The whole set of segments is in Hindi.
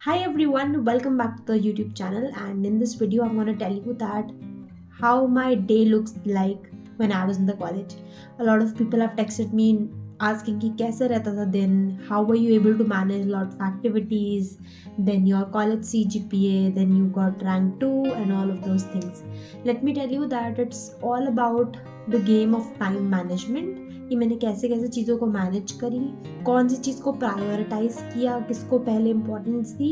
Hi everyone, welcome back to the YouTube channel. And in this video, I'm going to tell you that how my day looks like when I was in the college. A lot of people have texted me asking कि कैसे रहता था दिन, how were you able to manage a lot of activities, then your college CGPA, then you got rank 2 and all of those things. Let me tell you that it's all about the game of time management कि मैंने कैसे कैसे चीज़ों को मैनेज करी, कौन सी चीज़ को प्रायोरिटाइज किया, किसको पहले इम्पोर्टेंस दी,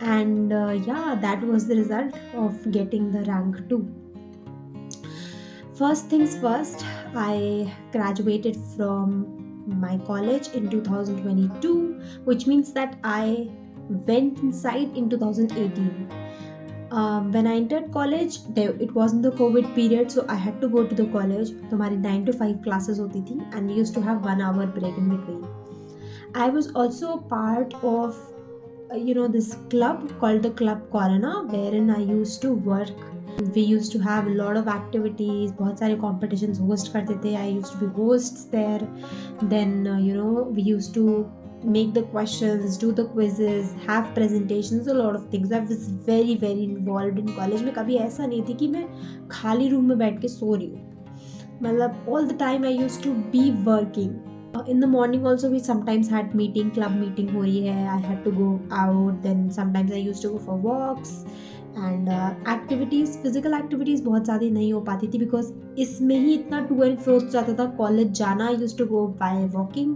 एंड या that was the result of getting the rank 2. First things first, I graduated from my college in 2022, which means that I went inside in 2018. When I entered college, it wasn't the COVID period, so I had to go to the college. तो हमारी 9 to 5 classes होती थी and we used to have 1 hour break in between. I was also a part of this club called the Club Corona, wherein I used to work. We used to have a lot of activities, बहुत सारे competitions host करते थे. I used to be hosts there. Then we used to make the questions, do the quizzes, have presentations, a lot of things. I was very very involved in college में. कभी ऐसा नहीं थी कि मैं खाली रूम में बैठ के सो रही हूँ. मतलब all the time I used to be working. In the morning also we sometimes had meeting, club meeting हो रही है, I had to go out. Then sometimes I used to go for walks and activities, physical activities बहुत ज़्यादा नहीं हो पाती थी बिकॉज इसमें ही इतना टू एंड फ्रो जाता था. कॉलेज जाना use to go by walking,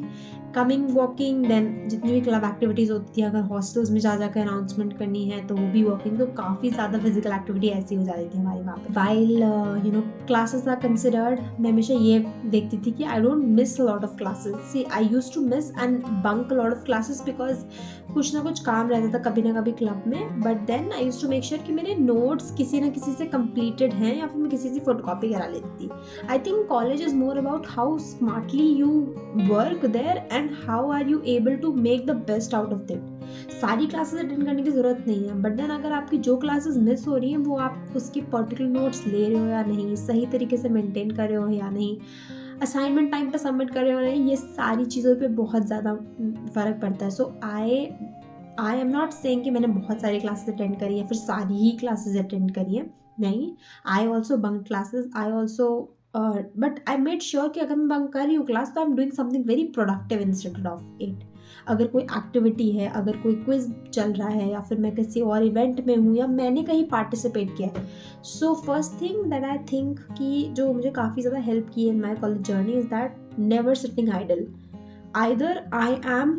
coming walking, then जितनी भी क्लब एक्टिविटीज़ होती थी, अगर हॉस्टल्स में जा जाकर अनाउंसमेंट करनी है तो वो भी वॉकिंग. तो काफ़ी ज़्यादा फिजिकल एक्टिविटी ऐसी हो जाती थी हमारी वहाँ पे. वाइल क्लासेस आर कंसिडर्ड, मैं हमेशा ये देखती थी कि I don't miss a lot of classes. See I use to miss and bunk a lot of classes because कुछ ना कुछ काम रहता था कभी ना कभी क्लब में. But then I use to make sure कि मेरे नोट्स किसी ना किसी से कंप्लीटेड हैं या फिर मैं किसी से फोटोकॉपी करा लेती थी. I think college is more about how smartly you work there and how are you able to make the best out of it. सारी क्लासेस अटेंड करने की ज़रूरत नहीं है, बट देन अगर आपकी जो क्लासेस मिस हो रही हैं वो आप उसके पर्टिकुलर नोट्स ले रहे हो या नहीं, सही तरीके से मेंटेन कर रहे हो या नहीं, असाइनमेंट टाइम पे सबमिट कर रहे हो नहीं, ये सारी चीज़ों पे बहुत ज़्यादा फ़र्क पड़ता है. सो आई एम नॉट सेइंग कि मैंने बहुत सारी क्लासेस अटेंड करी है, फिर सारी ही क्लासेस अटेंड करी हैं. नहीं, I also bunk classes, I also but I made sure कि अगर मैं बंक कर रही हूँ क्लास तो I am doing something very productive instead of it. अगर कोई एक्टिविटी है, अगर कोई क्विज चल रहा है, या फिर मैं किसी और इवेंट में हूँ या मैंने कहीं पार्टिसिपेट किया है. So first thing that I think कि जो मुझे काफ़ी ज़्यादा हेल्प की in my college journey is that never sitting idle. either I am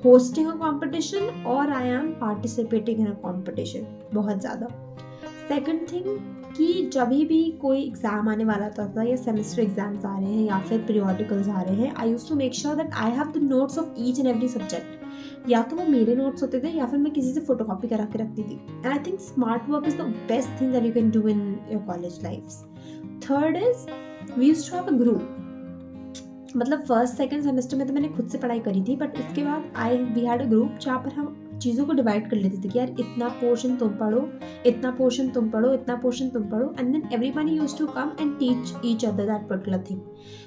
hosting a competition or I am participating in a competition. बहुत ज़्यादा. सेकंड थिंग कि जब भी कोई एग्ज़ाम आने वाला था या सेमेस्टर एग्जाम्स आ रहे हैं या फिर पीरियोडिकल्स आ रहे हैं, I use to make sure that I have the notes of each and every subject. या तो वो मेरे नोट्स होते थे या फिर मैं किसी से फोटोकॉपी करा के रखती थी. And I think smart work is the best thing that you can do in your college life. Third is we use to have a group. मतलब फर्स्ट सेकंड सेमेस्टर में तो मैंने खुद से पढ़ाई करी थी, बट उसके बाद वी हैड अ ग्रुप जहाँ पर हम चीज़ों को डिवाइड कर लेते थे कि यार इतना पोर्शन तुम पढ़ो, इतना पोर्शन तुम पढ़ो, इतना पोर्शन तुम पढ़ो, and then everybody used to come and teach each other that particular thing.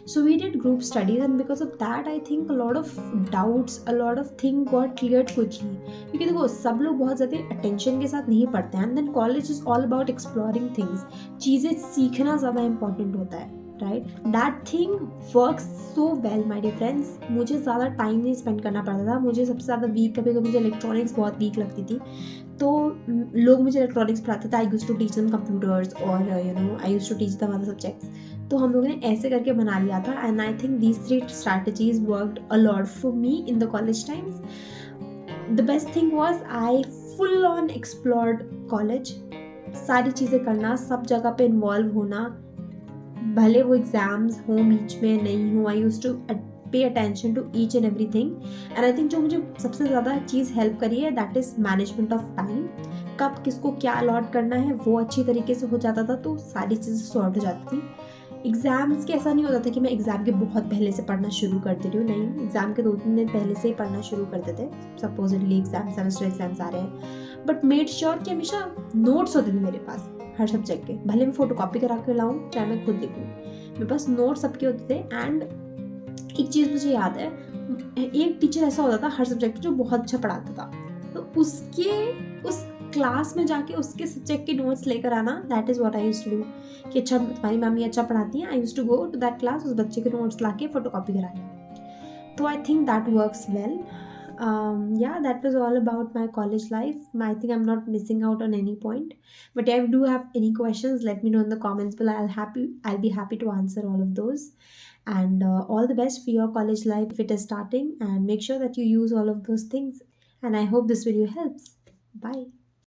So we did group studies and because of that I think a lot of doubts, a lot of thing got cleared quickly. क्योंकि देखो सब लोग बहुत ज़्यादा अटेंशन के साथ नहीं पढ़ते हैं. And then college is all about exploring things. चीज़ें सीखना ज़्यादा इंपॉर्टेंट होता है, right. That thing works so well my dear friends. मुझे ज़्यादा टाइम नहीं स्पेंड करना पड़ता था. मुझे सबसे ज़्यादा वीक, कभी कभी मुझे इलेक्ट्रॉनिक्स बहुत वीक लगती थी, तो लोग मुझे इलेक्ट्रॉनिक्स पढ़ाते थे. I use to teach them computers और I use to teach them other subjects. तो हम लोगों ने ऐसे करके बना लिया था. And I think these 3 strategies worked a lot for me in the college times. The best thing was I full on explored college. सारी चीज़ें करना, सब जगह पे इन्वॉल्व होना, भले वो एग्जाम्स हो बीच में नहीं हो. I use to pay attention to each and every thing. And I think जो मुझे सबसे ज़्यादा चीज़ हेल्प करी है that is management of time. कब किसको क्या अलॉट करना है वो अच्छी तरीके से हो जाता था, तो सारी चीज़ें सॉर्ट हो जाती थी. एग्ज़ाम्स के ऐसा नहीं होता था कि मैं एग्ज़ाम के बहुत पहले से पढ़ना शुरू कर दे रही हूँ. नहीं, एग्ज़ाम के 2-3 दिन पहले से ही पढ़ना शुरू करते थे. सपोजिटली एग्जाम, सेमेस्टर एग्जाम्स आ रहे हैं, बट मेड श्योर कि हमेशा नोट्स होते थे मेरे पास हर सब्जेक्ट के. भले मैं फोटोकॉपी करा के लाऊँ चाहे मैं खुद लिखूँ, मेरे पास नोट्स सबके होते थे. एंड एक चीज़ मुझे याद है, एक टीचर ऐसा होता था हर सब्जेक्ट जो बहुत अच्छा पढ़ाता था. तो उसके उस क्लास में जाके उसके सब्जेक्ट के नोट्स लेकर आना, that is what I used to do. कि अच्छा तुम्हारी मम्मी अच्छा पढ़ाती हैं, I used to go to that class, उस बच्चे के नोट्स लाके फोटोकॉपी करा लिया। So I think that works well. Yeah, that was all about my college life. I think I'm not missing out on any point. But if you do have any questions, let me know in the comments below. I'll be happy to answer all of those. And all the best for your college life if it is starting. And make sure that you use all of those things. And I hope this video helps. Bye.